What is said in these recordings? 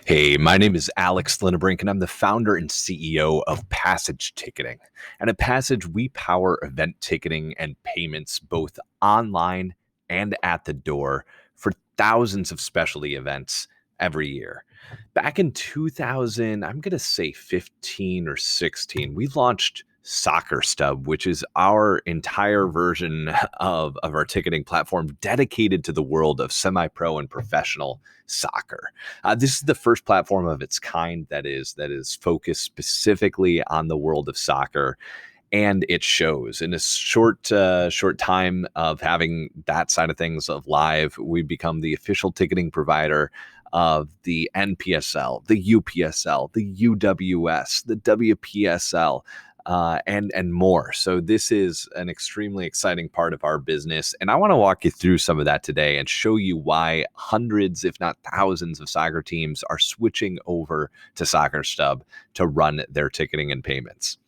Hey, my name is Alex Linnebrink, and I'm the founder and CEO of Passage Ticketing. And at Passage, we power event ticketing and payments both online and at the door for thousands of specialty events every year. Back in 2000, I'm going to say 15 or 16, we launched SoccerStub, which is our entire version of our ticketing platform dedicated to the world of semi-pro and professional soccer. This is the first platform of its kind that is focused specifically on the world of soccer, and it shows. In a short time of having that side of things of live, we've become the official ticketing provider of the NPSL, the UPSL, the UWS, the WPSL, and more. So this is an extremely exciting part of our business, and I want to walk you through some of that today and show you why hundreds, if not thousands, of soccer teams are switching over to SoccerStub to run their ticketing and payments.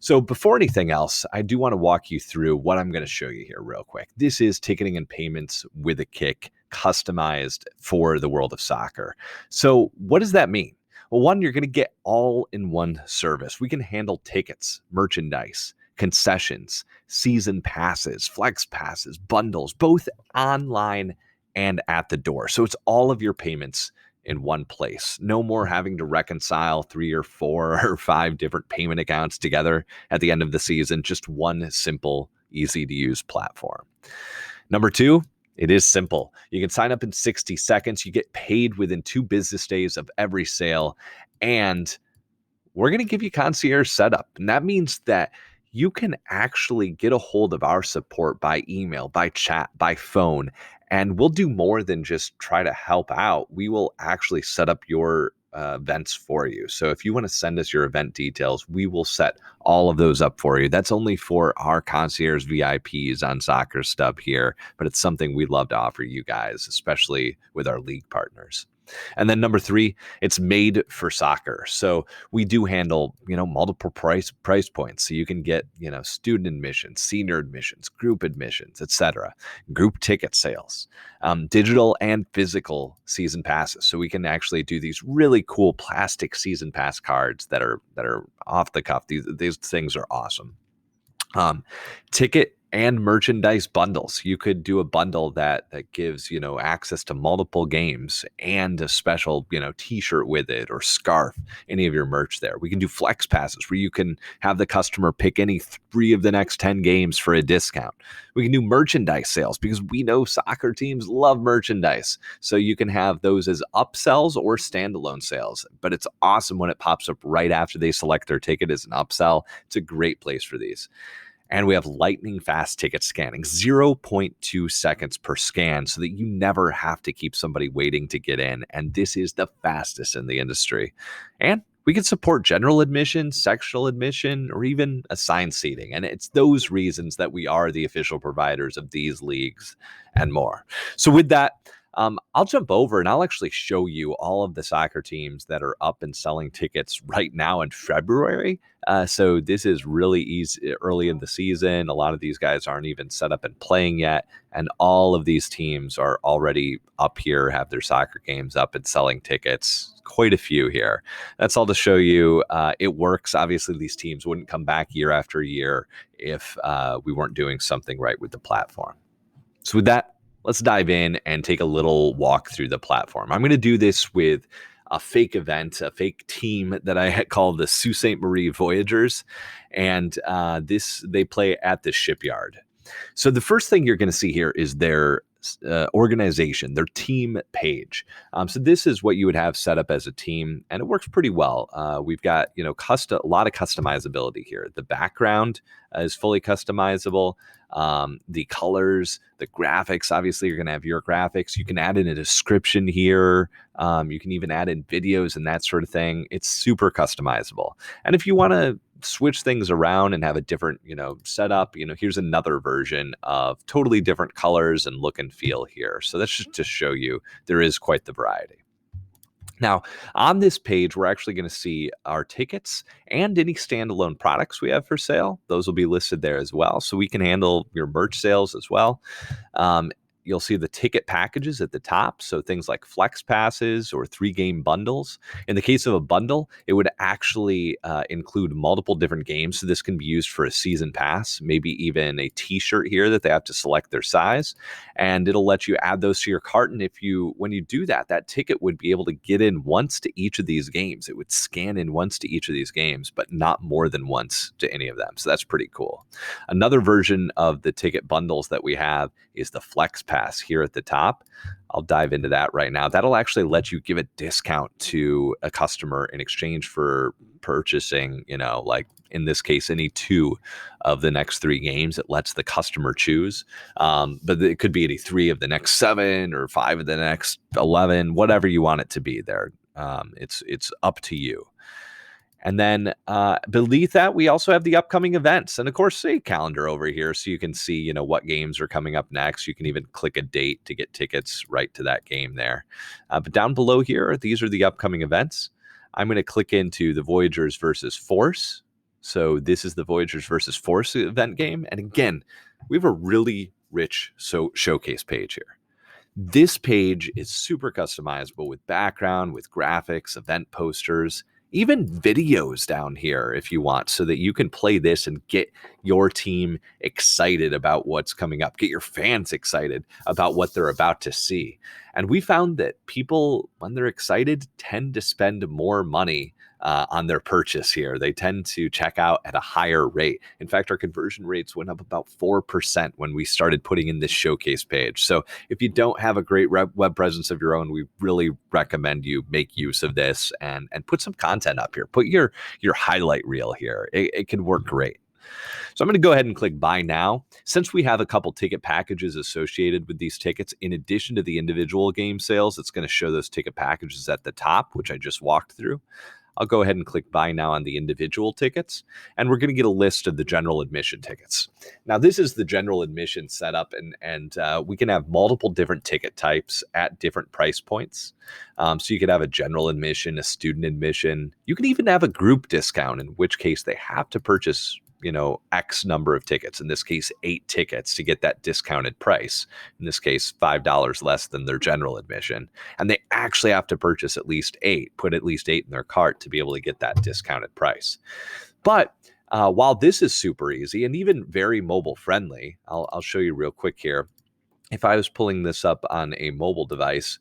So before anything else, I do want to walk you through what I'm going to show you here real quick. This is ticketing and payments with a kick, customized for the world of soccer. So what does that mean? Well, one, you're going to get all-in-one service. We can handle tickets, merchandise, concessions, season passes, flex passes, bundles, both online and at the door. So it's all of your payments in one place. No more having to reconcile 3 or 4 or 5 different payment accounts together at the end of the season. Just one simple, easy-to-use platform. Number 2, it is simple. You can sign up in 60 seconds. You get paid within 2 business days of every sale. And we're going to give you concierge setup. And that means that you can actually get a hold of our support by email, by chat, by phone. And we'll do more than just try to help out. We will actually set up your events for you. So if you want to send us your event details, we will set all of those up for you. That's only for our concierge VIPs on SoccerStub here, but it's something we'd love to offer you guys, especially with our league partners. And then number 3, it's made for soccer. So we do handle, multiple price points. So you can get, student admissions, senior admissions, group admissions, etc., group ticket sales, digital and physical season passes. So we can actually do these really cool plastic season pass cards that are off the cuff. These things are awesome. Ticket and merchandise bundles. You could do a bundle that gives, access to multiple games and a special, t-shirt with it or scarf, any of your merch there. We can do flex passes where you can have the customer pick any 3 of the next 10 games for a discount. We can do merchandise sales because we know soccer teams love merchandise. So you can have those as upsells or standalone sales, but it's awesome when it pops up right after they select their ticket as an upsell. It's a great place for these. And we have lightning fast ticket scanning, 0.2 seconds per scan, so that you never have to keep somebody waiting to get in. And this is the fastest in the industry. And we can support general admission, sectional admission, or even assigned seating. And it's those reasons that we are the official providers of these leagues and more. So with that, I'll jump over and I'll actually show you all of the soccer teams that are up and selling tickets right now in February. So this is really easy early in the season. A lot of these guys aren't even set up and playing yet. And all of these teams are already up here, have their soccer games up and selling tickets. Quite a few here. That's all to show you. It works. Obviously, these teams wouldn't come back year after year if we weren't doing something right with the platform. So with that, let's dive in and take a little walk through the platform. I'm going to do this with a fake event, a fake team that I call the Sault Ste. Marie Voyagers. And they play at the Shipyard. So the first thing you're going to see here is their organization, their team page. So this is what you would have set up as a team, and it works pretty well. We've got, a lot of customizability here. The background is fully customizable. The colors, the graphics, obviously you're going to have your graphics. You can add in a description here. You can even add in videos and that sort of thing. It's super customizable. And if you want to switch things around and have a different, setup, here's another version of totally different colors and look and feel here. So that's just to show you there is quite the variety. Now, on this page, we're actually going to see our tickets and any standalone products we have for sale. Those will be listed there as well. So we can handle your merch sales as well. you'll see the ticket packages at the top. So things like flex passes or 3-game bundles. In the case of a bundle, it would actually include multiple different games. So this can be used for a season pass, maybe even a t-shirt here that they have to select their size, and it'll let you add those to your cart. And when you do that, that ticket would be able to get in once to each of these games. It would scan in once to each of these games, but not more than once to any of them. So that's pretty cool. Another version of the ticket bundles that we have is the Flex Pass here at the top. I'll dive into that right now. That'll actually let you give a discount to a customer in exchange for purchasing, like in this case, any 2 of the next 3 games. It lets the customer choose. But it could be any 3 of the next 7 or 5 of the next 11, whatever you want it to be there. It's up to you. And then beneath that, we also have the upcoming events. And of course, a calendar over here so you can see, what games are coming up next. You can even click a date to get tickets right to that game there. But down below here, these are the upcoming events. I'm going to click into the Voyagers versus Force. So this is the Voyagers versus Force event game. And again, we have a really rich showcase page here. This page is super customizable with background, with graphics, event posters, even videos down here if you want, so that you can play this and get your team excited about what's coming up, get your fans excited about what they're about to see. And we found that people, when they're excited, tend to spend more money on their purchase here. They tend to check out at a higher rate. In fact, our conversion rates went up about 4% when we started putting in this showcase page. So if you don't have a great web presence of your own, we really recommend you make use of this and put some content up here. Put your highlight reel here. It can work great. So I'm going to go ahead and click buy now. Since we have a couple ticket packages associated with these tickets, in addition to the individual game sales, it's going to show those ticket packages at the top, which I just walked through. I'll go ahead and click buy now on the individual tickets, and we're going to get a list of the general admission tickets. Now, this is the general admission setup, and we can have multiple different ticket types at different price points. So you could have a general admission, a student admission. You can even have a group discount, in which case they have to purchase X number of tickets, in this case, 8 tickets to get that discounted price. In this case, $5 less than their general admission. And they actually have to purchase at least 8, put at least 8 in their cart to be able to get that discounted price. But while this is super easy and even very mobile friendly, I'll show you real quick here. If I was pulling this up on a mobile device,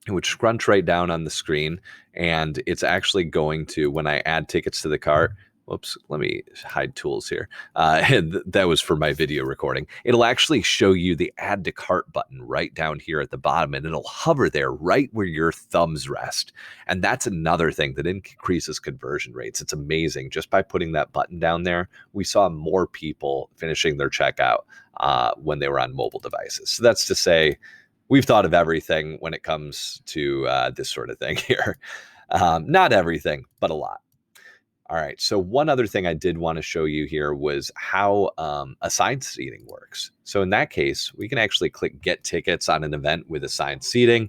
it would scrunch right down on the screen, and it's actually going to, when I add tickets to the cart, whoops, let me hide tools here. That was for my video recording. It'll actually show you the add to cart button right down here at the bottom, and it'll hover there right where your thumbs rest. And that's another thing that increases conversion rates. It's amazing. Just by putting that button down there, we saw more people finishing their checkout when they were on mobile devices. So that's to say, we've thought of everything when it comes to this sort of thing here. Not everything, but a lot. All right, so one other thing I did want to show you here was how assigned seating works. So in that case, we can actually click Get Tickets on an event with assigned seating,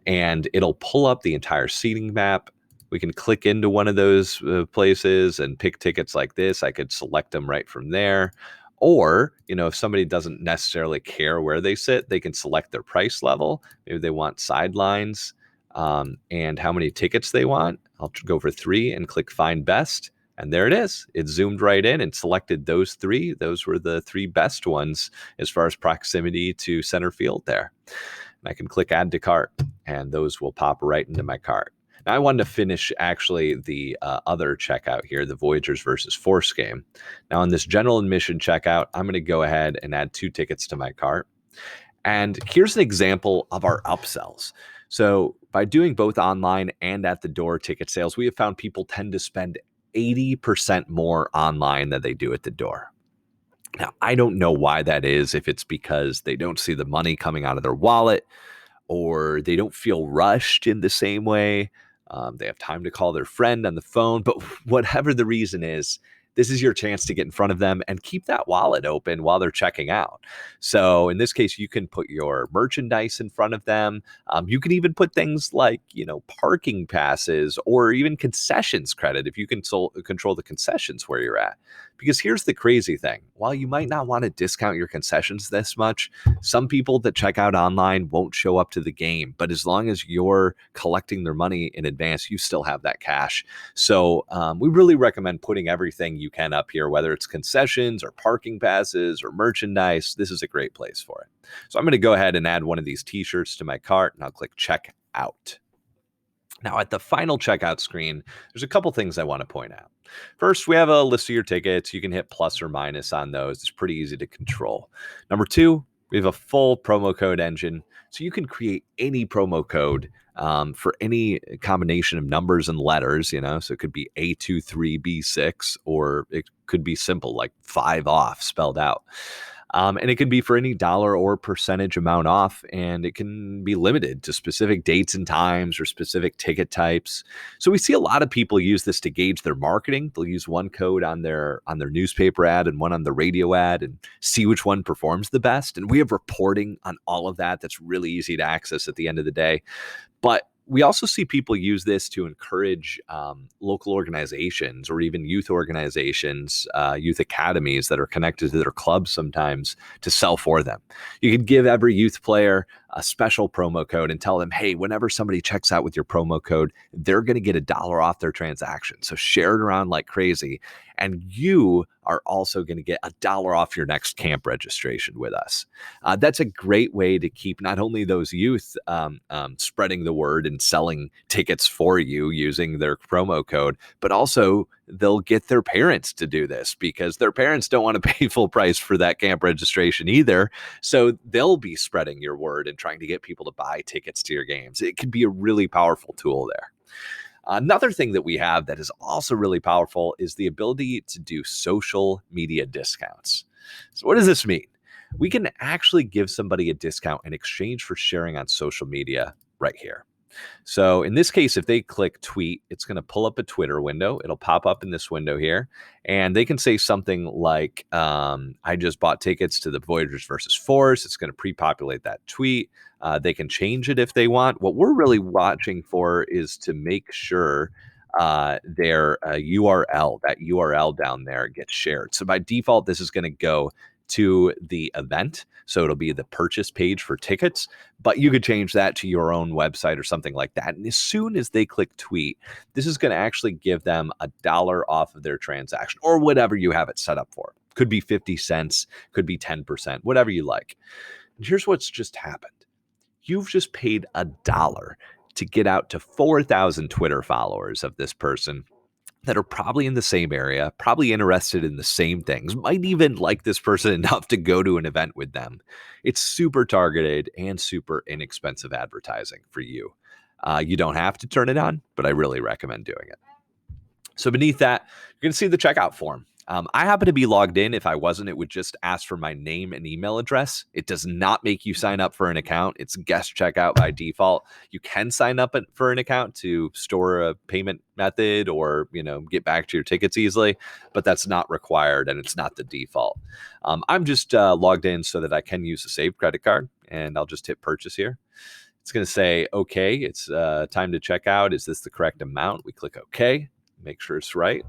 and it'll pull up the entire seating map. We can click into one of those places and pick tickets like this. I could select them right from there. Or, if somebody doesn't necessarily care where they sit, they can select their price level. Maybe they want sidelines and how many tickets they want. I'll go for 3 and click Find Best. And there it is. It zoomed right in and selected those 3. Those were the 3 best ones as far as proximity to center field there. And I can click Add to Cart, and those will pop right into my cart. Now, I wanted to finish actually the other checkout here, the Voyagers versus Force game. Now, on this general admission checkout, I'm going to go ahead and add 2 tickets to my cart. And here's an example of our upsells. So by doing both online and at the door ticket sales, we have found people tend to spend 80% more online than they do at the door. Now, I don't know why that is, if it's because they don't see the money coming out of their wallet, or they don't feel rushed in the same way. They have time to call their friend on the phone, but whatever the reason is, this is your chance to get in front of them and keep that wallet open while they're checking out. So in this case, you can put your merchandise in front of them. You can even put things like, parking passes or even concessions credit if you can control the concessions where you're at. Because here's the crazy thing. While you might not want to discount your concessions this much, some people that check out online won't show up to the game. But as long as you're collecting their money in advance, you still have that cash. So we really recommend putting everything you can up here, whether it's concessions or parking passes or merchandise. This is a great place for it. So I'm going to go ahead and add one of these t-shirts to my cart, and I'll click check out. Now, at the final checkout screen, there's a couple things I want to point out. First, we have a list of your tickets. You can hit plus or minus on those. It's pretty easy to control. Number two, we have a full promo code engine. So you can create any promo code for any combination of numbers and letters, so it could be A23B6, or it could be simple like 5 off spelled out. And it can be for any dollar or percentage amount off, and it can be limited to specific dates and times or specific ticket types. So we see a lot of people use this to gauge their marketing. They'll use one code on their newspaper ad and one on the radio ad and see which one performs the best. And we have reporting on all of that that's really easy to access at the end of the day. But we also see people use this to encourage local organizations or even youth organizations, youth academies that are connected to their clubs sometimes, to sell for them. You could give every youth player a special promo code and tell them, hey, whenever somebody checks out with your promo code, they're going to get $1 off their transaction. So share it around like crazy. And you are also going to get $1 off your next camp registration with us. That's a great way to keep not only those youth spreading the word and selling tickets for you using their promo code, but also they'll get their parents to do this, because their parents don't want to pay full price for that camp registration either. So they'll be spreading your word and trying to get people to buy tickets to your games. It can be a really powerful tool there. Another thing that we have that is also really powerful is the ability to do social media discounts. So what does this mean? We can actually give somebody a discount in exchange for sharing on social media right here. So in this case, if they click tweet, it's going to pull up a Twitter window. It'll pop up in this window here, and they can say something like, I just bought tickets to the Voyagers versus Force. It's going to pre-populate that tweet. They can change it if they want. What we're really watching for is to make sure their URL, that URL down there, gets shared. So by default, this is going to go to the event. So it'll be the purchase page for tickets, but you could change that to your own website or something like that. And as soon as they click tweet, this is going to actually give them $1 off of their transaction, or whatever you have it set up for. Could be 50 cents, could be 10%, whatever you like. And here's what's just happened. You've just paid $1 to get out to 4,000 Twitter followers of this person that are probably in the same area, probably interested in the same things, might even like this person enough to go to an event with them. It's super targeted and super inexpensive advertising for you. You don't have to turn it on, but I really recommend doing it. So beneath that, you're going to see the checkout form. I happen to be logged in. If I wasn't, it would just ask for my name and email address. It does not make you sign up for an account. It's guest checkout by default. You can sign up for an account to store a payment method or, get back to your tickets easily, but that's not required and it's not the default. I'm just logged in so that I can use a saved credit card, and I'll just hit purchase here. It's going to say, okay, it's time to check out. Is this the correct amount? We click okay, make sure it's right.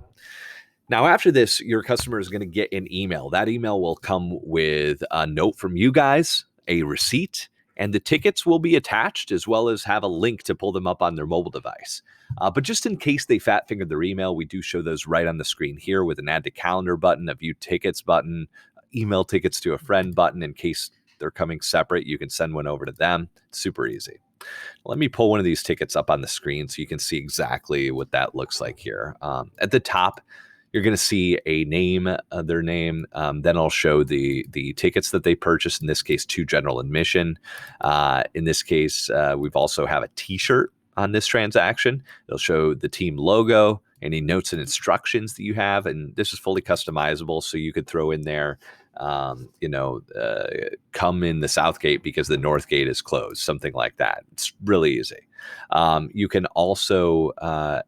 Now, after this, your customer is going to get an email. That email will come with a note from you guys, a receipt, and the tickets will be attached, as well as have a link to pull them up on their mobile device. But just in case they fat fingered their email, we do show those right on the screen here with an add to calendar button, a view tickets button, email tickets to a friend button. In case they're coming separate, you can send one over to them. It's super easy. Let me pull one of these tickets up on the screen so you can see exactly what that looks like here. At the top, you're going to see a name, their name. Then I'll show the tickets that they purchased. In this case, 2 general admission. In this case, we've also have a T-shirt on this transaction. It'll show the team logo, any notes and instructions that you have, and this is fully customizable. So you could throw in there, come in the south gate because the north gate is closed, something like that. It's really easy. You can also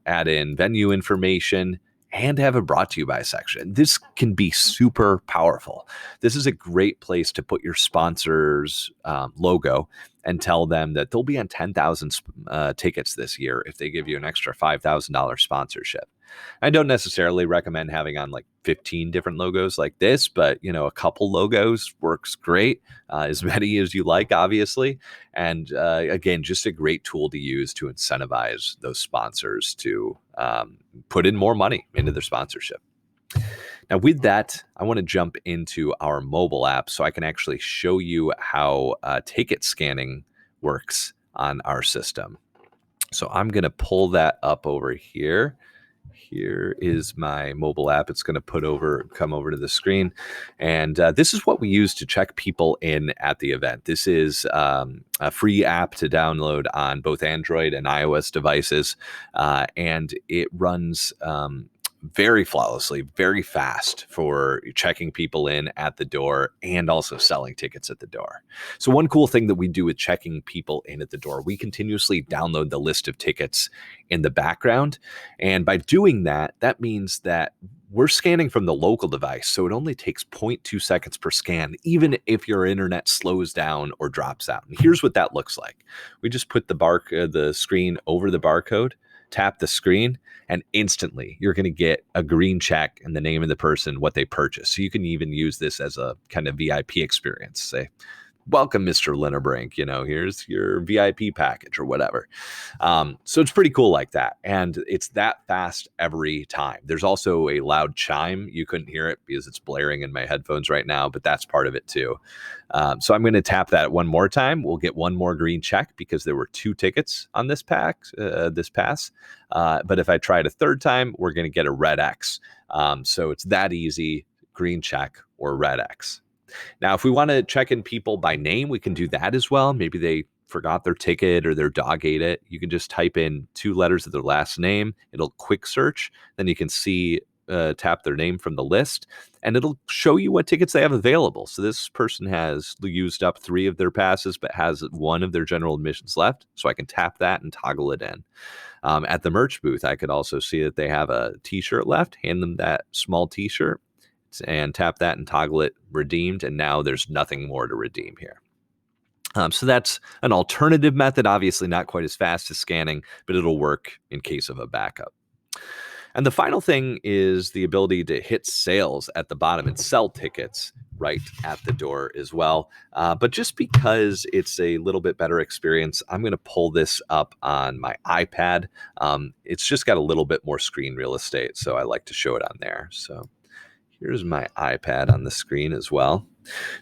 add in venue information and have a brought to you by section. This can be super powerful. This is a great place to put your sponsor's logo and tell them that they'll be on 10,000 tickets this year if they give you an extra $5,000 sponsorship. I don't necessarily recommend having on like 15 different logos like this, but a couple logos works great. As many as you like, obviously. And again, just a great tool to use to incentivize those sponsors to put in more money into their sponsorship. Now, with that, I want to jump into our mobile app so I can actually show you how ticket scanning works on our system. So I'm going to pull that up over here. Here is my mobile app. It's going to come over to the screen. And this is what we use to check people in at the event. This is a free app to download on both Android and iOS devices. And it runs very flawlessly, very fast for checking people in at the door and also selling tickets at the door. So one cool thing that we do with checking people in at the door, we continuously download the list of tickets in the background. And by doing that, that means that we're scanning from the local device. So it only takes 0.2 seconds per scan, even if your internet slows down or drops out. And here's what that looks like. We just put the screen over the barcode, tap the screen, and instantly you're going to get a green check and the name of the person, what they purchased. So you can even use this as a kind of VIP experience. Say, welcome, Mr. Linnebrink. Here's your VIP package or whatever. So it's pretty cool like that. And it's that fast every time. There's also a loud chime. You couldn't hear it because it's blaring in my headphones right now, but that's part of it too. So I'm going to tap that one more time. We'll get one more green check because there were 2 tickets on this pass. But if I try it a third time, we're going to get a red X. So it's that easy, green check or red X. Now, if we want to check in people by name, we can do that as well. Maybe they forgot their ticket or their dog ate it. You can just type in 2 letters of their last name. It'll quick search. Then you can see, tap their name from the list, and it'll show you what tickets they have available. So this person has used up 3 of their passes, but has 1 of their general admissions left. So I can tap that and toggle it in. At the merch booth, I could also see that they have a t-shirt left, hand them that small t-shirt, and tap that and toggle it redeemed. And now there's nothing more to redeem here. So that's an alternative method, obviously not quite as fast as scanning, but it'll work in case of a backup. And the final thing is the ability to hit sales at the bottom and sell tickets right at the door as well. But just because it's a little bit better experience, I'm going to pull this up on my iPad. It's just got a little bit more screen real estate, so I like to show it on there. So here's my iPad on the screen as well.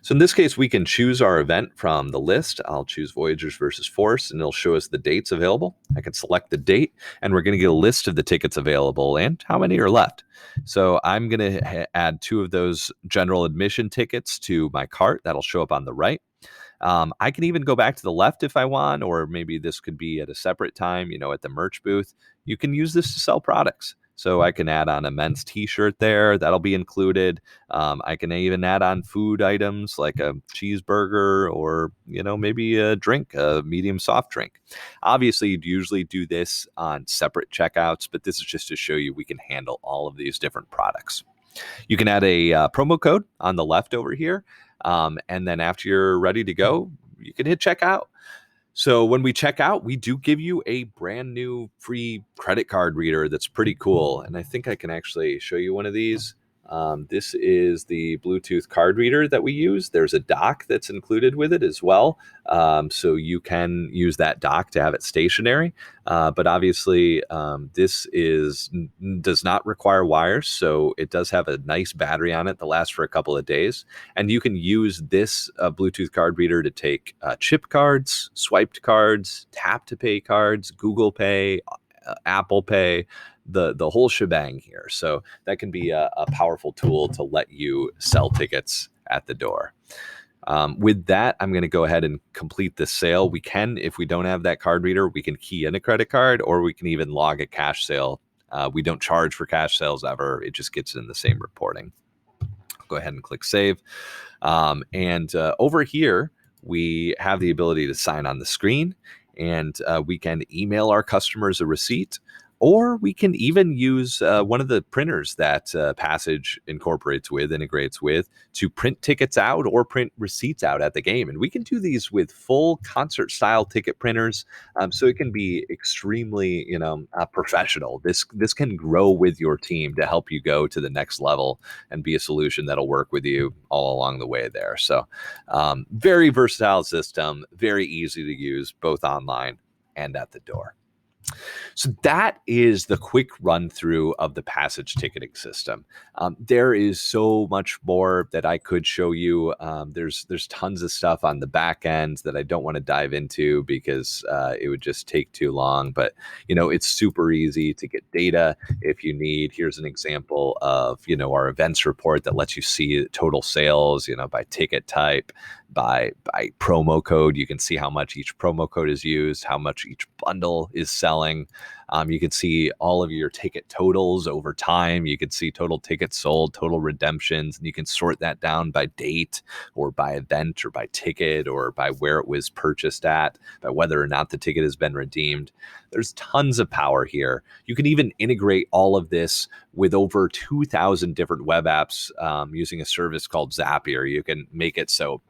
So in this case, we can choose our event from the list. I'll choose Voyagers versus Force, and it'll show us the dates available. I can select the date, and we're going to get a list of the tickets available and how many are left. So I'm going to add 2 of those general admission tickets to my cart. That'll show up on the right. I can even go back to the left if I want, or maybe this could be at a separate time, at the merch booth. You can use this to sell products. So I can add on a men's t-shirt there. That'll be included. I can even add on food items like a cheeseburger or, maybe a drink, a medium soft drink. Obviously, you'd usually do this on separate checkouts, but this is just to show you we can handle all of these different products. You can add a promo code on the left over here. And then after you're ready to go, you can hit checkout. So when we check out, we do give you a brand new free credit card reader that's pretty cool. And I think I can actually show you one of these. This is the Bluetooth card reader that we use. There's a dock that's included with it as well. So you can use that dock to have it stationary. But obviously, this does not require wires. So it does have a nice battery on it that lasts for a couple of days. And you can use this Bluetooth card reader to take chip cards, swiped cards, tap to pay cards, Google Pay, Apple Pay, the whole shebang here. So that can be a powerful tool to let you sell tickets at the door. With that, I'm going to go ahead and complete the sale. We can, if we don't have that card reader, we can key in a credit card, or we can even log a cash sale. We don't charge for cash sales ever. It just gets in the same reporting. I'll go ahead and click save. Over here, we have the ability to sign on the screen, and we can email our customers a receipt, Or we can even use one of the printers that Passage integrates with to print tickets out or print receipts out at the game. And we can do these with full concert style ticket printers. So it can be extremely, professional. This can grow with your team to help you go to the next level and be a solution that'll work with you all along the way there. So very versatile system, very easy to use, both online and at the door. So that is the quick run through of the Passage ticketing system. There is so much more that I could show you. There's tons of stuff on the back end that I don't want to dive into because it would just take too long. But it's super easy to get data if you need. Here's an example of our events report that lets you see total sales, by ticket type, by promo code. You can see how much each promo code is used, how much each bundle is selling. You can see all of your ticket totals over time. You can see total tickets sold, total redemptions, and you can sort that down by date or by event or by ticket or by where it was purchased at, by whether or not the ticket has been redeemed. There's tons of power here. You can even integrate all of this with over 2,000 different web apps using a service called Zapier. You can make it so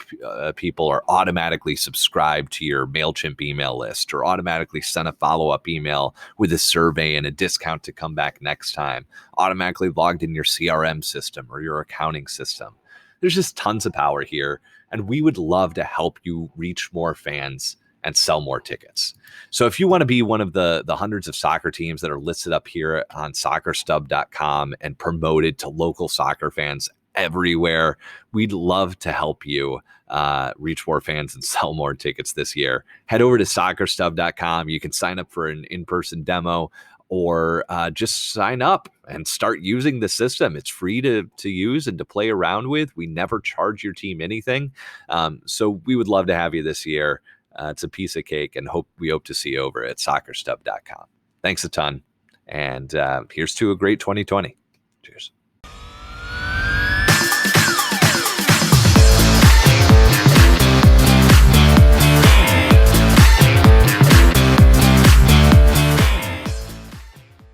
people are automatically subscribed to your MailChimp email list or automatically send a follow-up email with a survey and a discount to come back next time, automatically logged in your CRM system or your accounting system. There's just tons of power here, and we would love to help you reach more fans and sell more tickets. So if you want to be one of the hundreds of soccer teams that are listed up here on SoccerStub.com and promoted to local soccer fans everywhere, we'd love to help you reach more fans and sell more tickets this year. Head over to SoccerStub.com. You can sign up for an in-person demo or just sign up and start using the system. It's free to use and to play around with. We never charge your team anything. So we would love to have you this year. It's a piece of cake, and we hope to see you over at SoccerStub.com. Thanks a ton, and here's to a great 2020. Cheers.